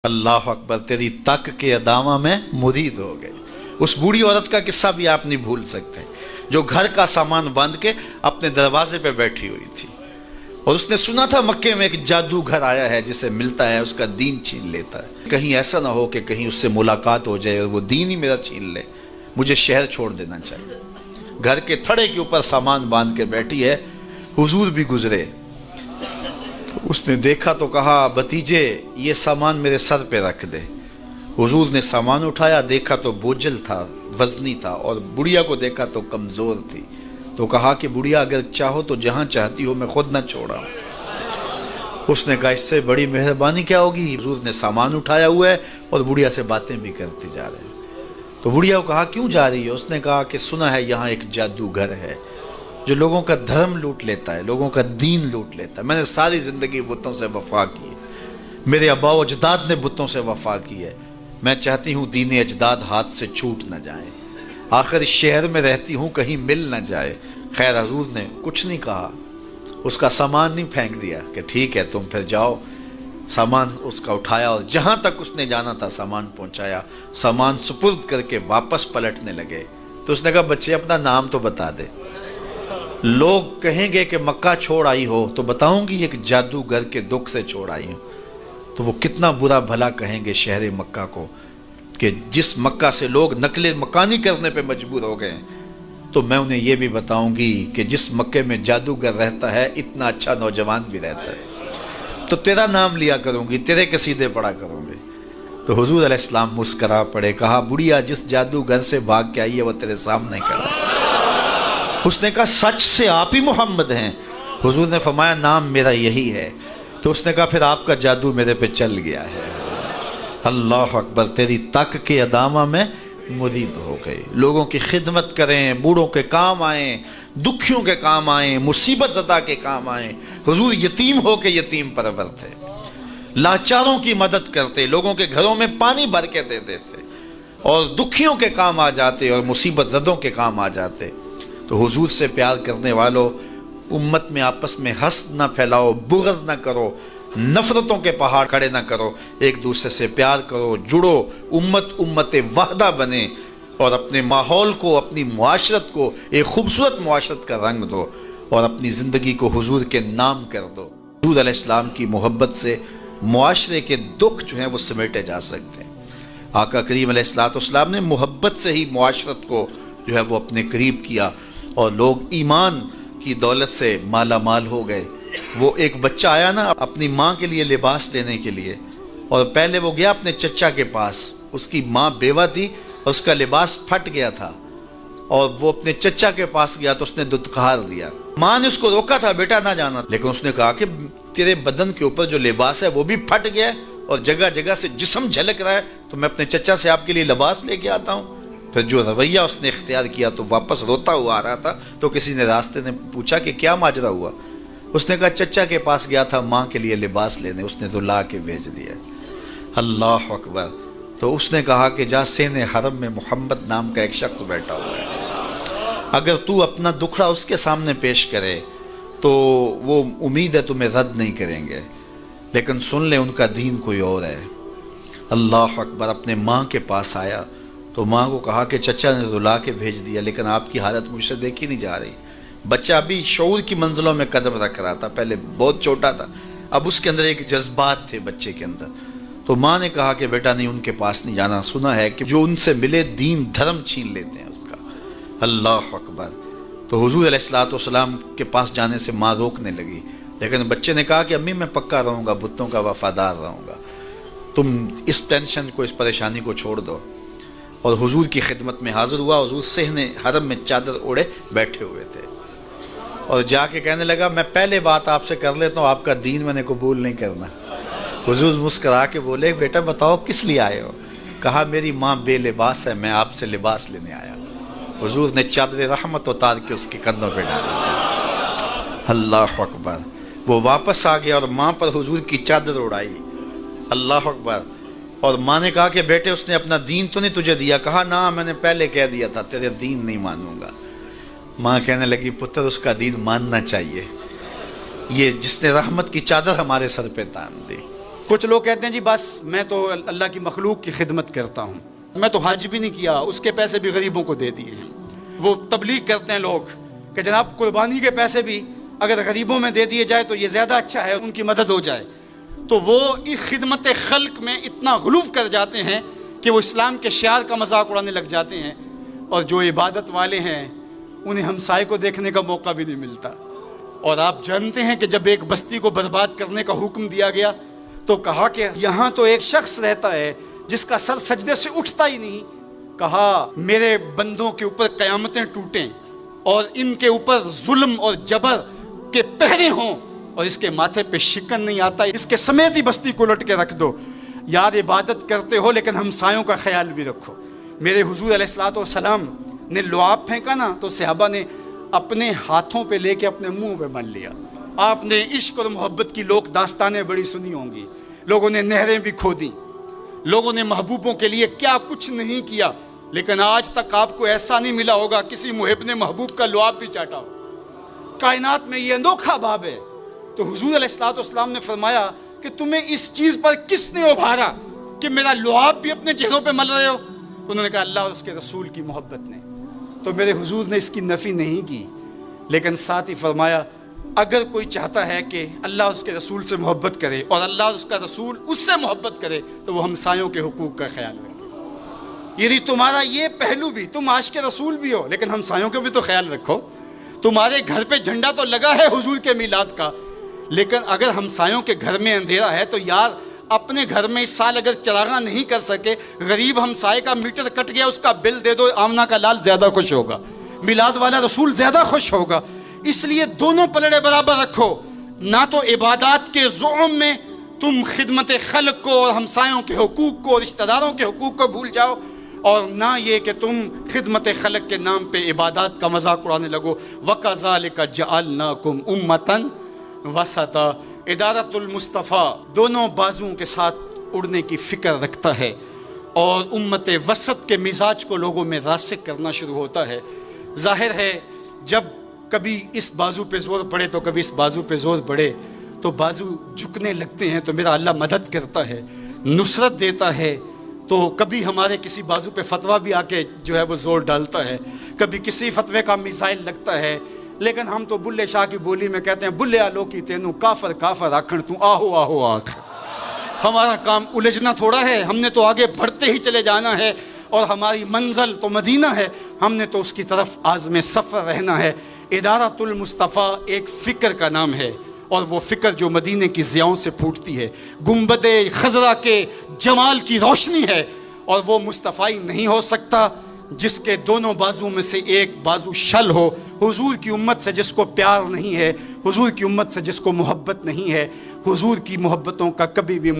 اللہ اکبر، تیری تک کے ادامہ میں مرید ہو گئے۔ اس بوڑھی عورت کا قصہ بھی آپ نہیں بھول سکتے، جو گھر کا سامان باندھ کے اپنے دروازے پہ بیٹھی ہوئی تھی، اور اس نے سنا تھا مکے میں ایک جادوگر آیا ہے، جسے ملتا ہے اس کا دین چھین لیتا ہے۔ کہیں ایسا نہ ہو کہ کہیں اس سے ملاقات ہو جائے اور وہ دین ہی میرا چھین لے، مجھے شہر چھوڑ دینا چاہیے۔ گھر کے تھڑے کے اوپر سامان باندھ کے بیٹھی ہے، حضور بھی گزرے تو اس نے دیکھا تو کہا، بھتیجے یہ سامان میرے سر پہ رکھ دے۔ حضور نے سامان اٹھایا، دیکھا تو بوجھل تھا، وزنی تھا، اور بڑھیا کو دیکھا تو کمزور تھی، تو کہا کہ بڑھیا اگر چاہو تو جہاں چاہتی ہو میں خود نہ چھوڑا۔ اس نے کہا اس سے بڑی مہربانی کیا ہوگی۔ حضور نے سامان اٹھایا ہوا ہے اور بڑھیا سے باتیں بھی کرتے جا رہے ہیں۔ تو بڑھیا کو کہا کیوں جا رہی ہے؟ اس نے کہا کہ سنا ہے یہاں ایک جادوگر ہے جو لوگوں کا دھرم لوٹ لیتا ہے، لوگوں کا دین لوٹ لیتا ہے۔ میں نے ساری زندگی بتوں سے وفا کی ہے، میرے آباء و اجداد نے بتوں سے وفا کی ہے، میں چاہتی ہوں دین اجداد ہاتھ سے چھوٹ نہ جائیں، آخر اس شہر میں رہتی ہوں کہیں مل نہ جائے۔ خیر حضور نے کچھ نہیں کہا، اس کا سامان نہیں پھینک دیا کہ ٹھیک ہے تم پھر جاؤ۔ سامان اس کا اٹھایا اور جہاں تک اس نے جانا تھا سامان پہنچایا، سامان سپرد کر کے واپس پلٹنے لگے تو اس نے کہا بچے اپنا نام تو بتا دے، لوگ کہیں گے کہ مکہ چھوڑ آئی ہو تو بتاؤں گی ایک جادوگر کے دکھ سے چھوڑ آئی ہوں، تو وہ کتنا برا بھلا کہیں گے شہر مکہ کو کہ جس مکہ سے لوگ نقل مکانی کرنے پہ مجبور ہو گئے، تو میں انہیں یہ بھی بتاؤں گی کہ جس مکے میں جادوگر رہتا ہے اتنا اچھا نوجوان بھی رہتا ہے، تو تیرا نام لیا کروں گی، تیرے قصیدے پڑھا کروں گی۔ تو حضور علیہ السلام مسکرا پڑے، کہا بڑھیا جس جادوگر سے بھاگ کے آئی ہے وہ تیرے سامنے کھڑا ہے۔ اس نے کہا سچ سے آپ ہی محمد ہیں؟ حضور نے فرمایا نام میرا یہی ہے۔ تو اس نے کہا پھر آپ کا جادو میرے پہ چل گیا ہے۔ اللہ اکبر، تیری تک کے ادامہ میں مرید ہو گئے۔ لوگوں کی خدمت کریں، بوڑھوں کے کام آئیں، دکھیوں کے کام آئیں، مصیبت زدہ کے کام آئیں۔ حضور یتیم ہو کے یتیم پرور تھے، لاچاروں کی مدد کرتے، لوگوں کے گھروں میں پانی بھر کے دے دیتے، اور دکھیوں کے کام آ جاتے اور مصیبت زدوں کے کام آ جاتے۔ تو حضور سے پیار کرنے والوں، امت میں آپس میں حسد نہ پھیلاؤ، بغض نہ کرو، نفرتوں کے پہاڑ کھڑے نہ کرو، ایک دوسرے سے پیار کرو، جڑو، امت وحدہ بنے، اور اپنے ماحول کو، اپنی معاشرت کو ایک خوبصورت معاشرت کا رنگ دو، اور اپنی زندگی کو حضور کے نام کر دو۔ حضور علیہ السلام کی محبت سے معاشرے کے دکھ جو ہیں وہ سمیٹے جا سکتے ہیں۔ آقا کریم علیہ السلام نے محبت سے ہی معاشرت کو جو ہے وہ اپنے قریب کیا، اور لوگ ایمان کی دولت سے مالا مال ہو گئے۔ وہ ایک بچہ آیا نا اپنی ماں کے لیے لباس لینے کے لیے، اور پہلے وہ گیا اپنے چچا کے پاس، اس کی ماں بیوہ تھی اور اس کا لباس پھٹ گیا تھا، اور وہ اپنے چچا کے پاس گیا تو اس نے دتکار دیا۔ ماں نے اس کو روکا تھا بیٹا نہ جانا، لیکن اس نے کہا کہ تیرے بدن کے اوپر جو لباس ہے وہ بھی پھٹ گیا ہے اور جگہ جگہ سے جسم جھلک رہا ہے، تو میں اپنے چچا سے آپ کے لیے لباس لے کے آتا ہوں۔ پھر جو رویہ اس نے اختیار کیا تو واپس روتا ہوا آ رہا تھا، تو کسی نے راستے نے پوچھا کہ کیا ماجرا ہوا؟ اس نے کہا چچا کے پاس گیا تھا ماں کے لیے لباس لینے، اس نے تو لا کے بھیج دیا۔ اللہ اکبر۔ تو اس نے کہا کہ جا سین حرم میں محمد نام کا ایک شخص بیٹھا ہوا ہے، اگر تو اپنا دکھڑا اس کے سامنے پیش کرے تو وہ امید ہے تمہیں رد نہیں کریں گے، لیکن سن لے ان کا دین کوئی اور ہے۔ اللہ اکبر۔ اپنے ماں کے پاس آیا تو ماں کو کہا کہ چچا نے رلا کے بھیج دیا، لیکن آپ کی حالت مجھ سے دیکھی نہیں جا رہی۔ بچہ ابھی شعور کی منزلوں میں قدم رکھ رہا تھا، پہلے بہت چھوٹا تھا، اب اس کے اندر ایک جذبات تھے بچے کے اندر۔ تو ماں نے کہا کہ بیٹا نہیں ان کے پاس نہیں جانا، سنا ہے کہ جو ان سے ملے دین دھرم چھین لیتے ہیں اس کا۔ اللہ اکبر۔ تو حضور علیہ السلام کے پاس جانے سے ماں روکنے لگی، لیکن بچے نے کہا کہ امی میں پکا رہوں گا، بتوں کا وفادار رہوں گا، تم اس ٹینشن کو، اس پریشانی کو چھوڑ دو۔ اور حضور کی خدمت میں حاضر ہوا۔ حضور صحن حرم میں چادر اوڑے بیٹھے ہوئے تھے، اور جا کے کہنے لگا میں پہلے بات آپ سے کر لیتا ہوں، آپ کا دین میں نے قبول نہیں کرنا۔ حضور مسکرا کے بولے بیٹا بتاؤ کس لیے آئے ہو؟ کہا میری ماں بے لباس ہے، میں آپ سے لباس لینے آیا۔ حضور نے چادر رحمت اتار کے اس کے کندھوں پہ ڈالا۔ اللہ اکبر۔ وہ واپس آ گیا اور ماں پر حضور کی چادر اڑائی۔ اللہ اکبر۔ اور ماں نے کہا کہ بیٹے اس نے اپنا دین تو نہیں تجھے دیا؟ کہا نہ میں نے پہلے کہہ دیا تھا تیرے دین نہیں مانوں گا۔ ماں کہنے لگی پتر اس کا دین ماننا چاہیے، یہ جس نے رحمت کی چادر ہمارے سر پہ تان دی۔ کچھ لوگ کہتے ہیں جی بس میں تو اللہ کی مخلوق کی خدمت کرتا ہوں، میں تو حج بھی نہیں کیا، اس کے پیسے بھی غریبوں کو دے دیے ہیں۔ وہ تبلیغ کرتے ہیں لوگ کہ جناب قربانی کے پیسے بھی اگر غریبوں میں دے دیے جائے تو یہ زیادہ اچھا ہے، ان کی مدد ہو جائے۔ تو وہ اس خدمت خلق میں اتنا غلو کر جاتے ہیں کہ وہ اسلام کے شعار کا مذاق اڑانے لگ جاتے ہیں، اور جو عبادت والے ہیں انہیں ہمسائے کو دیکھنے کا موقع بھی نہیں ملتا۔ اور آپ جانتے ہیں کہ جب ایک بستی کو برباد کرنے کا حکم دیا گیا تو کہا کہ یہاں تو ایک شخص رہتا ہے جس کا سر سجدے سے اٹھتا ہی نہیں، کہا میرے بندوں کے اوپر قیامتیں ٹوٹیں اور ان کے اوپر ظلم اور جبر کے پہرے ہوں اور اس کے ماتھے پہ شکن نہیں آتا، اس کے سمیت ہی بستی کو لٹ کے رکھ دو۔ یار عبادت کرتے ہو لیکن ہمسایوں کا خیال بھی رکھو۔ میرے حضور علیہ الصلوۃ والسلام نے لعاب پھینکا نا تو صحابہ نے اپنے ہاتھوں پہ لے کے اپنے منہ پہ مل لیا۔ آپ نے عشق اور محبت کی لوک داستانیں بڑی سنی ہوں گی، لوگوں نے نہریں بھی کھودی، لوگوں نے محبوبوں کے لیے کیا کچھ نہیں کیا، لیکن آج تک آپ کو ایسا نہیں ملا ہوگا کسی محب نے محبوب کا لعاب بھی چاٹا ہو۔ کائنات میں یہ انوکھا باب ہے۔ تو حضور علیہ الصلوۃ والسلام نے فرمایا کہ تمہیں اس چیز پر کس نے ابھارا کہ میرا لعاب بھی اپنے چہروں پہ مل رہے ہو؟ انہوں نے کہا اللہ اور اس کے رسول کی محبت نے۔ تو میرے حضور نے اس کی نفی نہیں کی، لیکن ساتھ ہی فرمایا اگر کوئی چاہتا ہے کہ اللہ اس کے رسول سے محبت کرے اور اللہ اور اس کا رسول اس سے محبت کرے تو وہ ہمسایوں کے حقوق کا خیال رکھے۔ یعنی تمہارا یہ پہلو بھی، تم عاشق رسول بھی ہو لیکن ہمسایوں کا بھی تو خیال رکھو۔ تمہارے گھر پہ جھنڈا تو لگا ہے حضور کے میلاد کا، لیکن اگر ہمسایوں کے گھر میں اندھیرا ہے تو یار اپنے گھر میں اس سال اگر چراغاں نہیں کر سکے، غریب ہمسائے کا میٹر کٹ گیا اس کا بل دے دو، آمنہ کا لال زیادہ خوش ہوگا، میلاد والا رسول زیادہ خوش ہوگا۔ اس لیے دونوں پلڑے برابر رکھو، نہ تو عبادات کے زعم میں تم خدمت خلق کو اور ہمسایوں کے حقوق کو، رشتہ داروں کے حقوق کو بھول جاؤ، اور نہ یہ کہ تم خدمت خلق کے نام پہ عبادات کا مذاق اڑانے لگو۔ وَكَذَلِكَ جَعَلْنَاكُمْ أُمَّةً وَسَطًا۔ ادارت المصطفیٰ دونوں بازوؤں کے ساتھ اڑنے کی فکر رکھتا ہے، اور امت وسط کے مزاج کو لوگوں میں راسخ کرنا شروع ہوتا ہے۔ ظاہر ہے جب کبھی اس بازو پہ زور پڑے تو کبھی اس بازو پہ زور پڑے تو بازو جھکنے لگتے ہیں، تو میرا اللہ مدد کرتا ہے، نصرت دیتا ہے۔ تو کبھی ہمارے کسی بازو پہ فتویٰ بھی آ کے جو ہے وہ زور ڈالتا ہے، کبھی کسی فتوے کا میزائل لگتا ہے، لیکن ہم تو بلے شاہ کی بولی میں کہتے ہیں بلے آلو کی تینوں کافر کافر آکھن تو آہو آہو آکھ۔ ہمارا کام الجھنا تھوڑا ہے، ہم نے تو آگے بڑھتے ہی چلے جانا ہے، اور ہماری منزل تو مدینہ ہے، ہم نے تو اس کی طرف عازم سفر رہنا ہے۔ ادارت المصطفیٰ ایک فکر کا نام ہے، اور وہ فکر جو مدینے کی ضیاؤں سے پھوٹتی ہے، گنبد خضرا کے جمال کی روشنی ہے، اور وہ مصطفی نہیں ہو سکتا جس کے دونوں بازو میں سے ایک بازو شل ہو۔ حضور کی امت سے جس کو پیار نہیں ہے، حضور کی امت سے جس کو محبت نہیں ہے، حضور کی محبتوں کا کبھی بھی